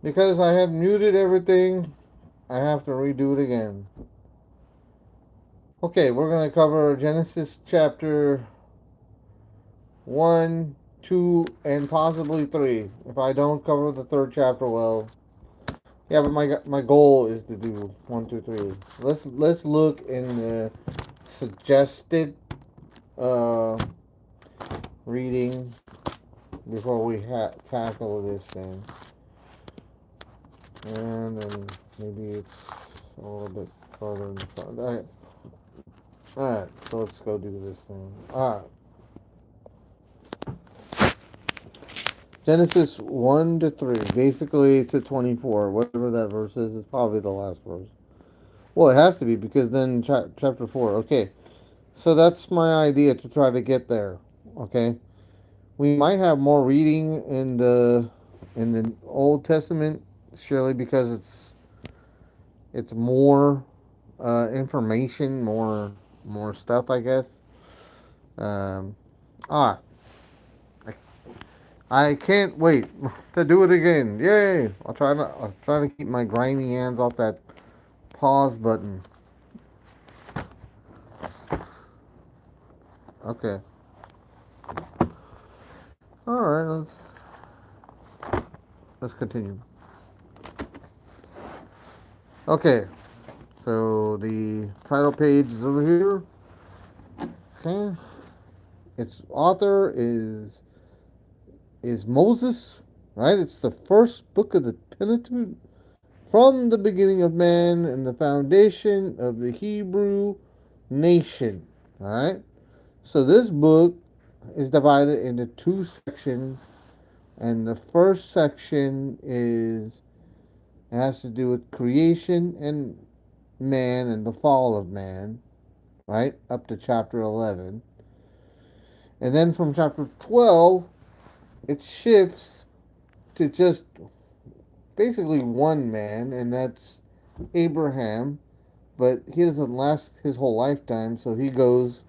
Because I had muted everything, I have to redo it again. Okay, we're going to cover Genesis chapter 1, 2, and possibly 3. If I don't cover the third chapter, well, yeah, but my goal is to do 1, 2, 3. Let's look in the suggested uh, reading before we tackle this thing. And then maybe it's a little bit further in the front. Alright, so let's go do this thing. Alright. Genesis 1 to 3, basically to 24, whatever that verse is probably the last verse. Well, it has to be because then chapter 4. Okay, so that's my idea to try to get there. Okay, we might have more reading in the Old Testament, surely because it's more information, more stuff, I guess. Um, ah, I can't wait to do it again. Yay! I'll try to keep my grimy hands off that pause button. Okay. All right. Let's continue. Okay. So the title page is over here. Okay. Its author is Moses. Right. It's the first book of the Pentateuch. From the beginning of man and the foundation of the Hebrew nation. All right. So this book is divided into two sections, and the first section it has to do with creation and man and the fall of man, right? Up to chapter 11. And then from chapter 12, it shifts to just basically one man, and that's Abraham, but he doesn't last his whole lifetime, so he goes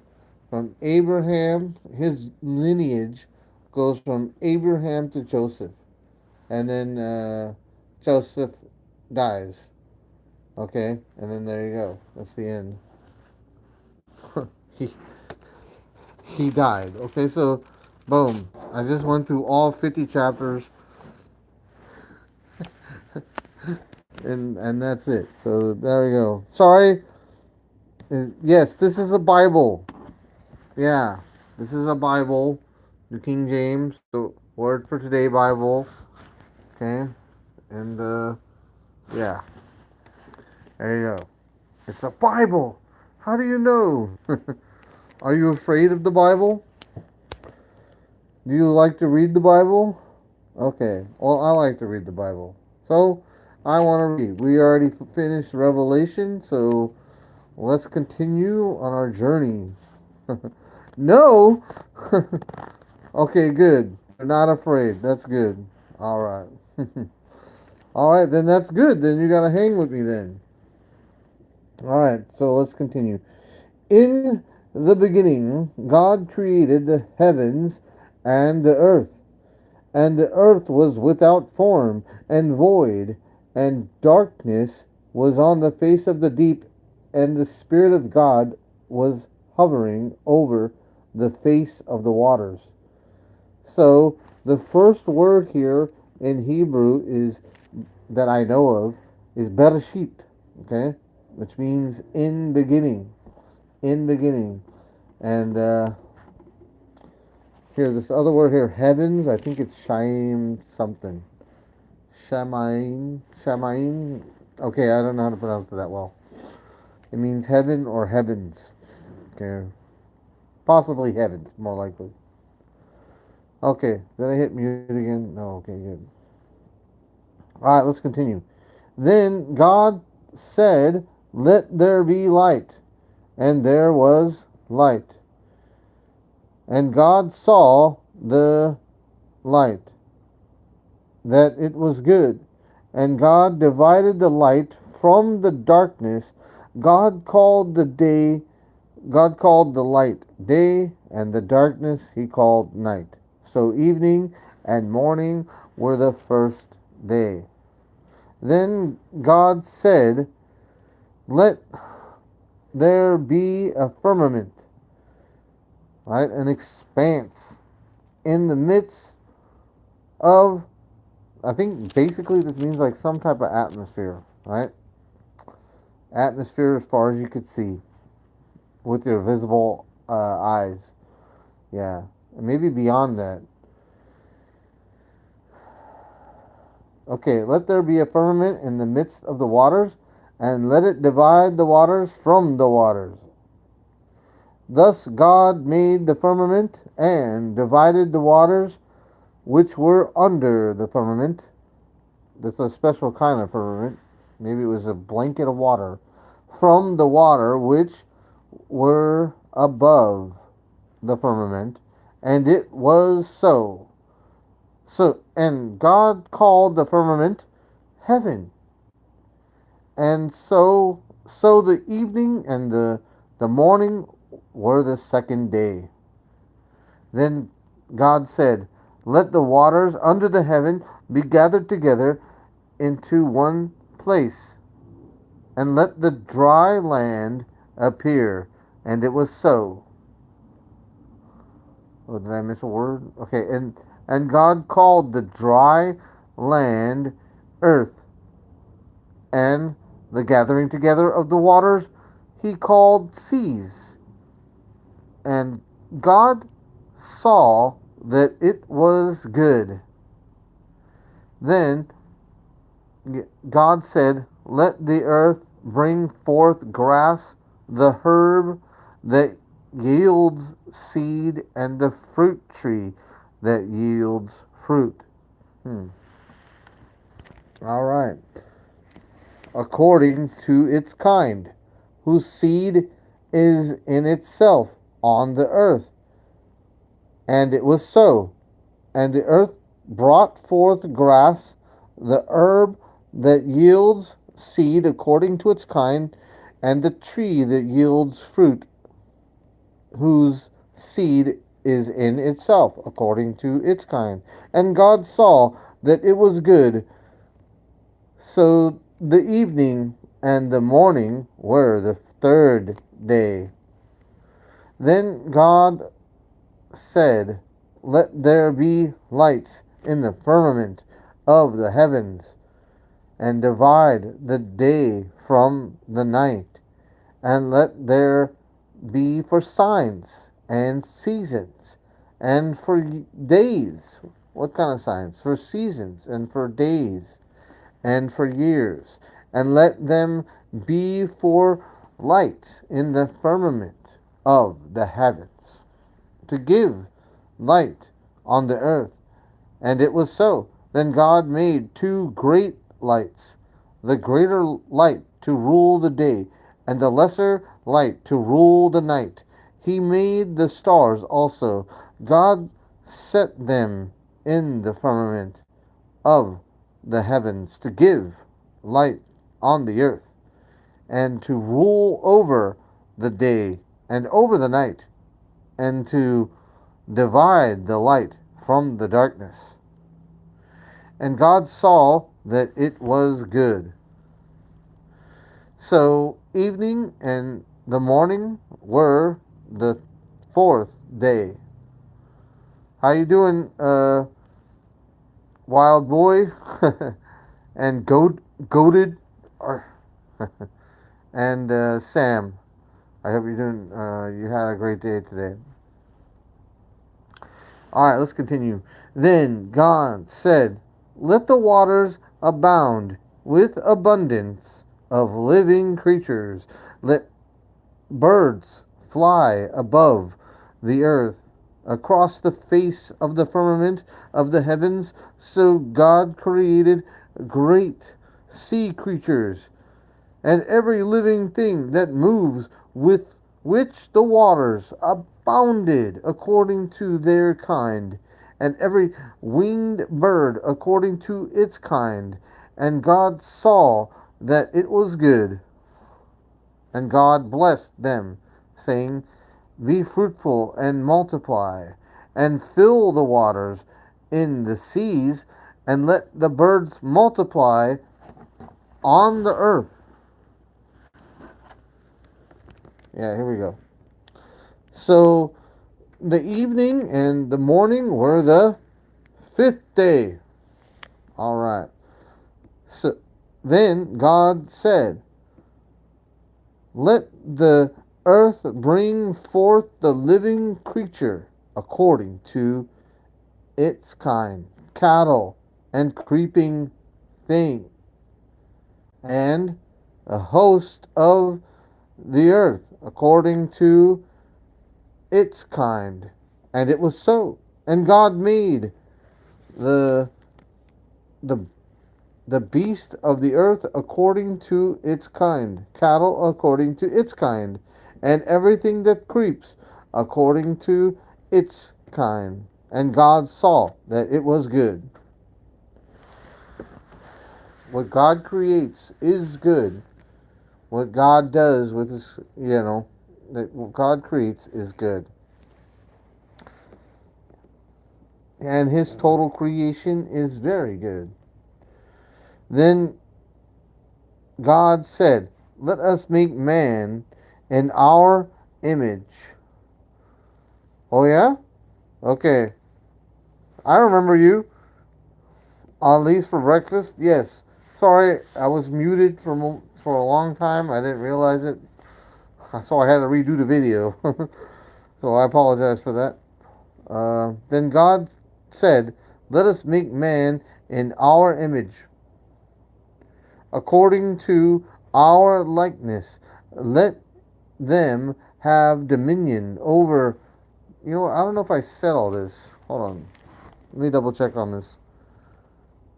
from Abraham, his lineage goes from Abraham to Joseph. And then Joseph dies. Okay? And then there you go. That's the end. he, he died. Okay, so boom. I just went through all 50 chapters and that's it. So there we go. Sorry. Yes, this is a Bible. Yeah, this is a Bible. The King James, the Word for Today Bible. Okay, and yeah, there you go. It's a Bible. How do you know? Are you afraid of the Bible? Do you like to read the Bible? Okay, well, I like to read the Bible. So, I want to read. We already finished Revelation, so let's continue on our journey. No! Okay, good. You're not afraid. That's good. Alright. Alright, then that's good. Then you gotta hang with me then. Alright, so let's continue. In the beginning, God created the heavens and the earth. And the earth was without form and void, and darkness was on the face of the deep, and the Spirit of God was hovering over the face of the waters. So the first word here in Hebrew is that I know of is Bereshit, okay, which means in beginning, in beginning, and here this other word here, heavens. I think it's Shaim something, Shamaim. Okay, I don't know how to pronounce it that well. It means heaven or heavens. Okay, possibly heavens, more likely. Okay, did I hit mute again? No. Okay, good. All right, let's continue. Then God said, "Let there be light," and there was light. And God saw the light, that it was good. And God divided the light from the darkness. God called the day, God called the light day, and the darkness he called night. So evening and morning were the first day. Then God said, let there be a firmament, right? An expanse in the midst of, I think basically this means like some type of atmosphere, right? Atmosphere as far as you could see with your visible eyes. Yeah. And maybe beyond that. Okay, let there be a firmament in the midst of the waters, and let it divide the waters from the waters. Thus God made the firmament, and divided the waters which were under the firmament. That's a special kind of firmament. Maybe it was a blanket of water. From the water which were above the firmament. And it was so. And God called the firmament heaven. And so the evening and the morning were the second day. Then God said, let the waters under the heaven be gathered together into one place, and let the dry land appear. And it was so. Oh, did I miss a word? Okay, and God called the dry land earth, and the gathering together of the waters he called seas. And God saw that it was good. Then God said, let the earth bring forth grass, the herb that yields seed, and the fruit tree that yields fruit. All right. According to its kind, whose seed is in itself on the earth. And it was so. And the earth brought forth grass, the herb that yields seed according to its kind, and the tree that yields fruit, whose seed is in itself according to its kind. And God saw that it was good. So the evening and the morning were the third day. Then God said, let there be lights in the firmament of the heavens, and divide the day from the night, and let there be for signs and seasons, and for days. What kind of signs? For seasons, and for days, and for years. And let them be for lights in the firmament of the heavens, to give light on the earth. And it was so. Then God made two great lights, the greater light to rule the day, and the lesser light to rule the night. He made the stars also. God set them in the firmament of the heavens to give light on the earth, and to rule over the day and over the night, and to divide the light from the darkness. And God saw that it was good. So evening and the morning were the fourth day. How you doing, wild boy? And goated, or and Sam. I hope you're doing. You had a great day today. All right, let's continue. Then God said, let the waters abound with abundance of living creatures. Let birds fly above the earth across the face of the firmament of the heavens. So God created great sea creatures and every living thing that moves, with which the waters abounded according to their kind, and every winged bird according to its kind. And God saw that it was good. And God blessed them, saying, be fruitful and multiply, and fill the waters in the seas, and let the birds multiply on the earth. Yeah, here we go. So the evening and the morning were the fifth day. All right. So then God said, let the earth bring forth the living creature according to its kind, cattle and creeping thing, and a host of the earth according to its kind. And it was so. And God made the the the beast of the earth according to its kind, cattle according to its kind, and everything that creeps according to its kind. And God saw that it was good. What God creates is good. What God does with his, that what God creates is good. And his total creation is very good. Then God said, let us make man in our image. Oh, yeah? Okay. I remember you. At least for breakfast? Yes. Sorry, I was muted for a long time. I didn't realize it. So I had to redo the video. So I apologize for that. Then God said, let us make man in our image, according to our likeness. Let them have dominion over. I don't know if I said all this. Hold on. Let me double check on this.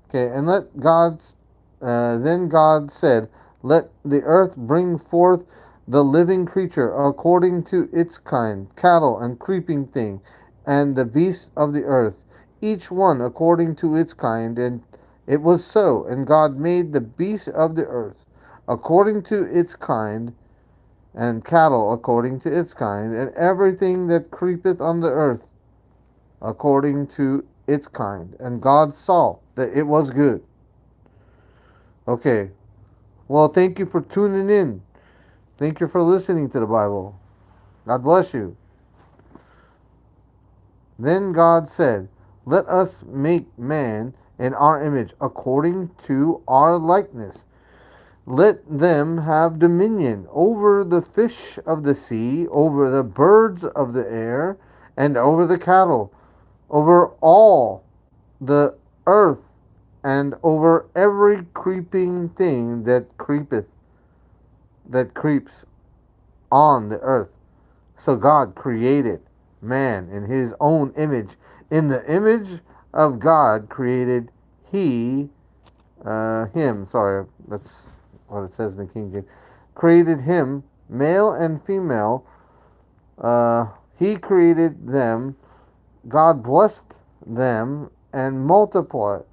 Okay, and then God said, let the earth bring forth the living creature according to its kind, cattle and creeping thing, and the beasts of the earth, each one according to its kind. And it was so. And God made the beasts of the earth according to its kind, and cattle according to its kind, and everything that creepeth on the earth according to its kind. And God saw that it was good. Okay. Well, thank you for tuning in. Thank you for listening to the Bible. God bless you. Then God said, let us make man in our image, according to our likeness. Let them have dominion over the fish of the sea, over the birds of the air, and over the cattle, over all the earth, and over every creeping thing that creeps on the earth. So God created man in his own image. In the image of God created he him. Sorry, that's what it says in the King James. Created him, male and female. He created them. God blessed them and multiplied.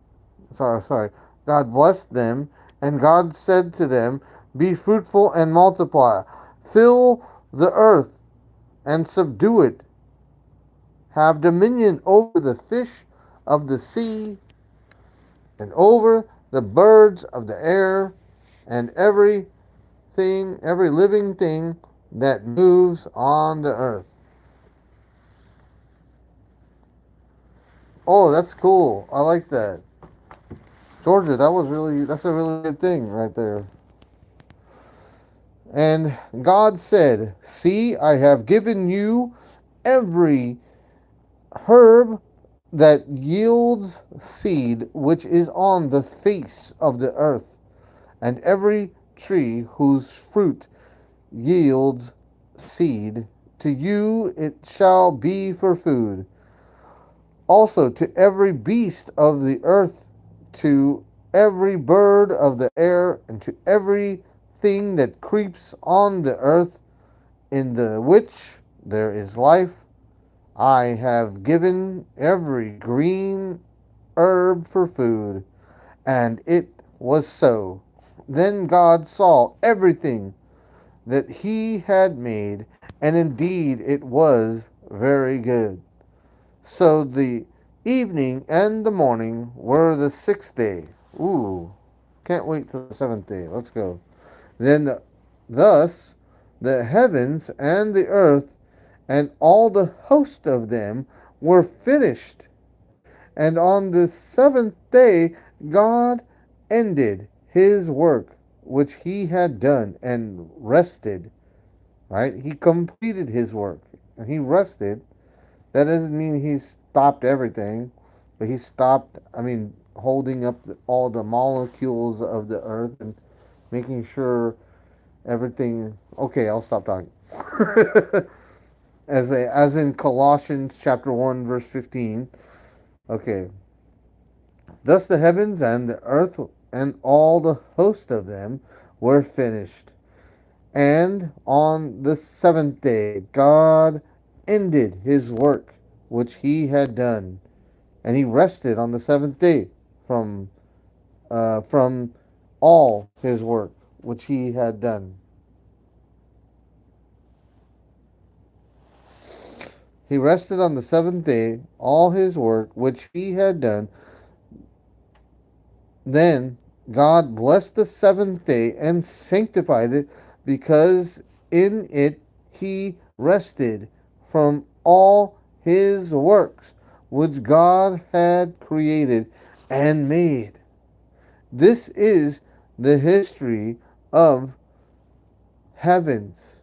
Sorry. God blessed them, and God said to them, be fruitful and multiply. Fill the earth and subdue it. Have dominion over the fish of the sea and over the birds of the air and every living thing that moves on the earth. Oh, that's cool. I like that. Georgia, that's a really good thing right there. And God said, see, I have given you every herb that yields seed which is on the face of the earth, and every tree whose fruit yields seed, to you it shall be for food. Also to every beast of the earth, to every bird of the air, and to every thing that creeps on the earth, in the which there is life, I have given every green herb for food. And it was so. Then God saw everything that he had made, and indeed it was very good. So the evening and the morning were the sixth day. Ooh. Can't wait till the seventh day. Let's go. Then, thus, the heavens and the earth and all the host of them were finished. And on the seventh day, God ended his work which he had done and rested. Right? He completed his work and he rested. That doesn't mean he stopped everything, but he stopped, holding up all the molecules of the earth and making sure everything. Okay, I'll stop talking. As in Colossians chapter 1 verse 15. Okay. Thus the heavens and the earth and all the host of them were finished. And on the seventh day God ended his work which he had done, and he rested on the seventh day from all his work which he had done. He rested on the seventh day, all his work which he had done. Then God blessed the seventh day and sanctified it, because in it he rested from all his works which God had created and made. This is the history of heavens,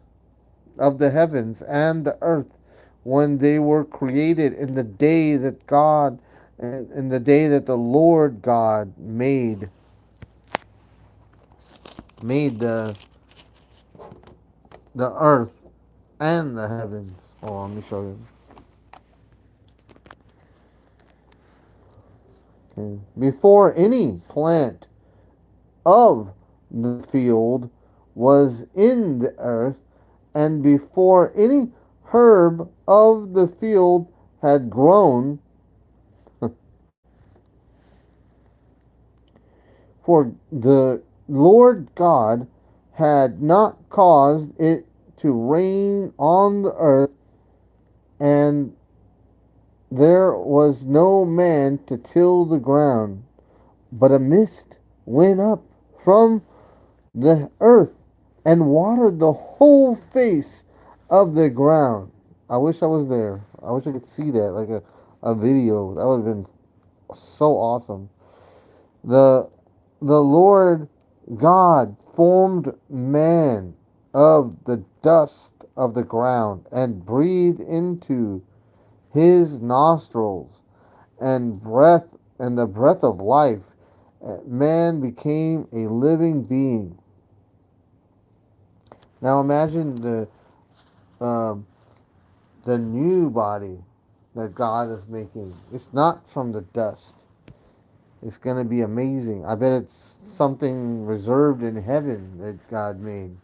of the heavens and the earth when they were created in the day that God, in the day that the Lord God made the earth and the heavens. Hold on, let me show you. Okay. Before any plant of the field was in the earth, and before any herb of the field had grown, for the Lord God had not caused it to rain on the earth, and there was no man to till the ground, but a mist went up from the earth and watered the whole face of the ground. I wish I was there. I wish I could see that, like a video. That would have been so awesome. The the Lord God formed man of the dust of the ground and breathed into his nostrils and breath and the breath of life. Man became a living being. Now imagine um, the new body that God is making. It's not from the dust. It's going to be amazing. I bet it's something reserved in heaven that God made.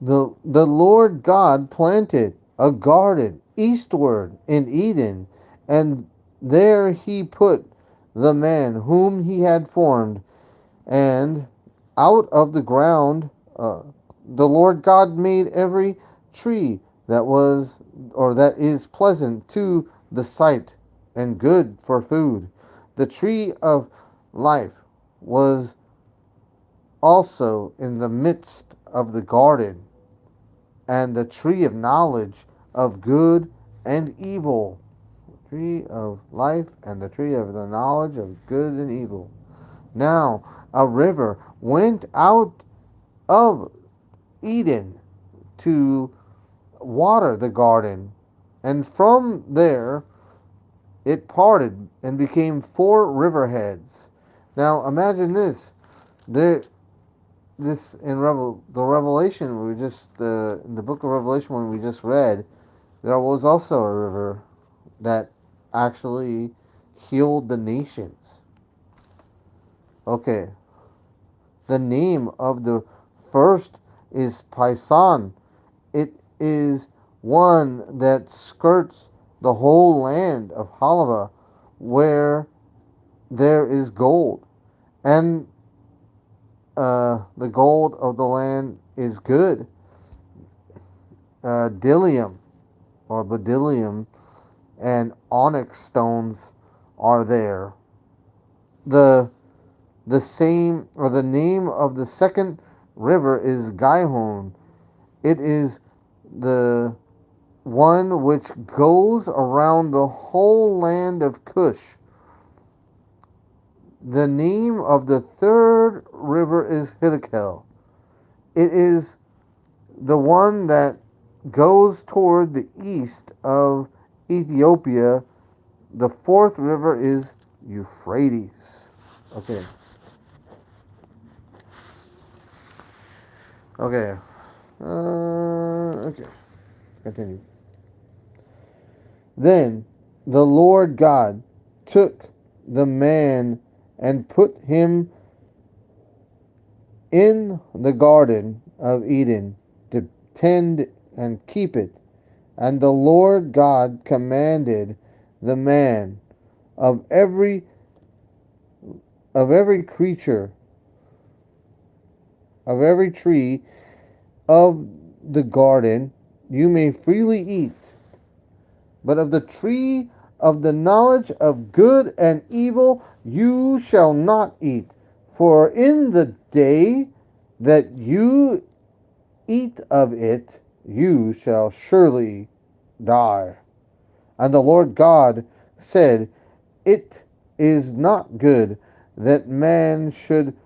The Lord God planted a garden eastward in Eden, and there he put the man whom he had formed. And out of the ground the Lord God made every tree that was or that is pleasant to the sight and good for food. The tree of life was also in the midst of the garden, and the tree of knowledge of good and evil. The tree of life and the tree of the knowledge of good and evil. Now a river went out of Eden to water the garden, and from there it parted and became four riverheads. Now imagine this. There, this in the Revelation we just in the book of Revelation when we just read, there was also a river that actually healed the nations. Okay, the name of the first is Pison. It is one that skirts the whole land of Halava, where there is gold, and the gold of the land is good. Dillium or bedylium and onyx stones are there. The The name of the second river is Gihon. It is the one which goes around the whole land of Cush. The name of the third river is Hiddekel. It is the one that goes toward the east of Ethiopia. The fourth river is Euphrates. Okay. Okay. Okay. Continue. Then the Lord God took the man and put him in the garden of Eden to tend and keep it. And the Lord God commanded the man of every creature of every tree of the garden you may freely eat, but of the tree of the knowledge of good and evil you shall not eat, for in the day that you eat of it you shall surely die. And the Lord God said, It is not good that man should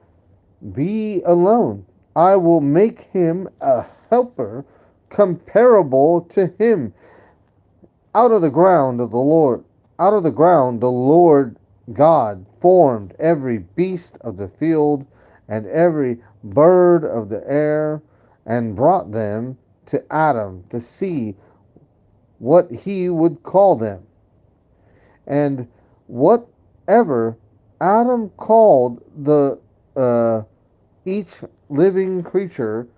be alone. I will make him a helper comparable to him. Out of the ground of the Lord, out of the ground the Lord God formed every beast of the field and every bird of the air and brought them to Adam to see what he would call them. And whatever Adam called the each living creature,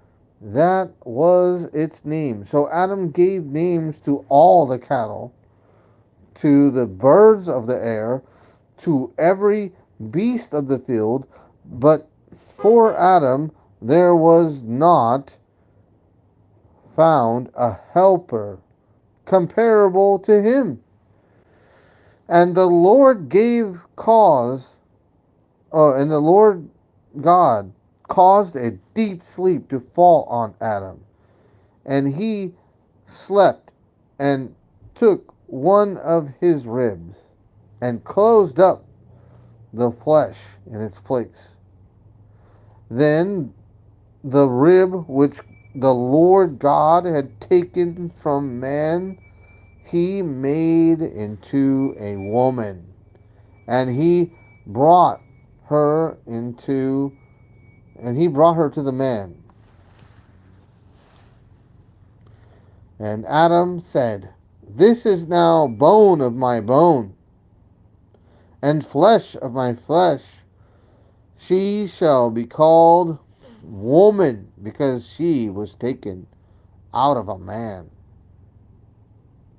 that was its name. So Adam gave names to all the cattle, to the birds of the air, to every beast of the field, but for Adam there was not found a helper comparable to him. And the Lord gave cause, and the Lord God caused a deep sleep to fall on Adam, and he slept and took one of his ribs and closed up the flesh in its place. Then the rib which the Lord God had taken from man, he made into a woman, and brought her into he brought her to the man. And Adam said, This is now bone of my bone, and flesh of my flesh. She shall be called woman, because she was taken out of a man.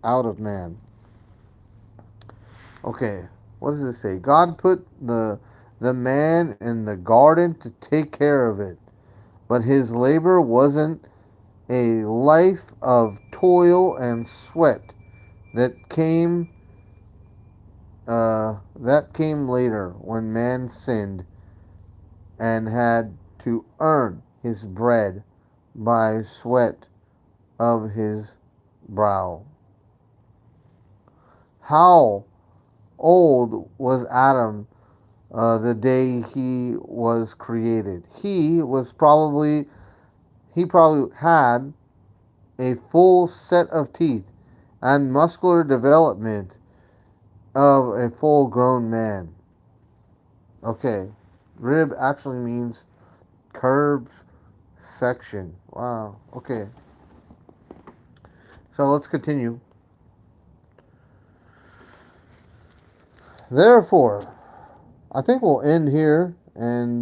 Out of man. Okay, what does it say? God put the man in the garden to take care of it, but his labor wasn't a life of toil and sweat that came later when man sinned and had to earn his bread by sweat of his brow. How old was Adam the day he was created? He probably had a full set of teeth and muscular development of a full grown man. Okay, rib actually means curved section. Wow, okay. So let's continue. Therefore, I think we'll end here and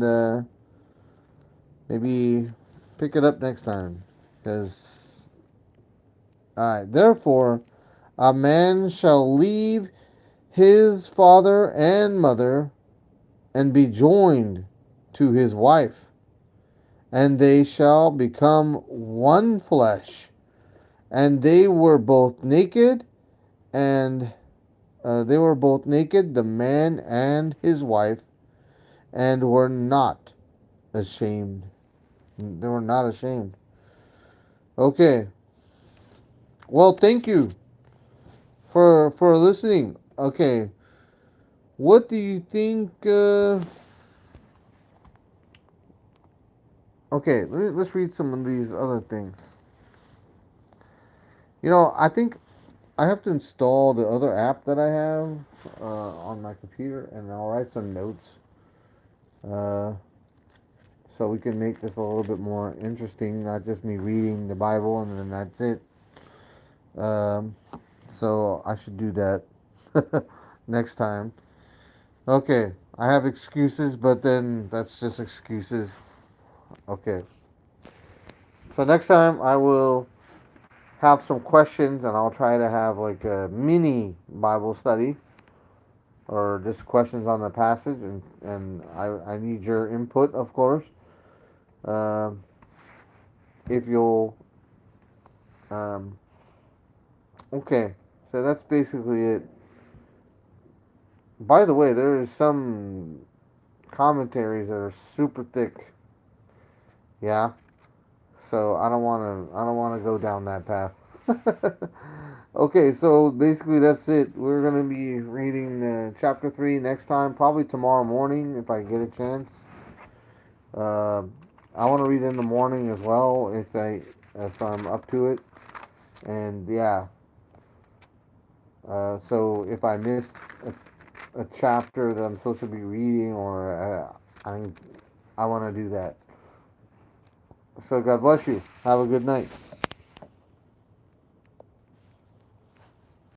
maybe pick it up next time. Because, alright, therefore, a man shall leave his father and mother and be joined to his wife, and they shall become one flesh. And they were both naked, the man and his wife, and were not ashamed. They were not ashamed. Okay. Well, thank you for listening. Okay. What do you think? Okay, let's read some of these other things. I think I have to install the other app that I have on my computer, and I'll write some notes uh, so we can make this a little bit more interesting, not just me reading the Bible and then that's it. Um, so I should do that next time. Okay, I have excuses, but then that's just excuses. Okay, so next time I will have some questions and I'll try to have like a mini Bible study or just questions on the passage, and I need your input, of course. Um, if you'll, um, okay, so that's basically it. By the way, there is some commentaries that are super thick. Yeah, so I don't want to go down that path. Okay, so basically that's it. We're gonna be reading chapter 3 next time, probably tomorrow morning if I get a chance. Uh, I want to read in the morning as well if I'm up to it. And yeah, so if I missed a chapter that I'm supposed to be reading, or I want to do that. So God bless you. Have a good night.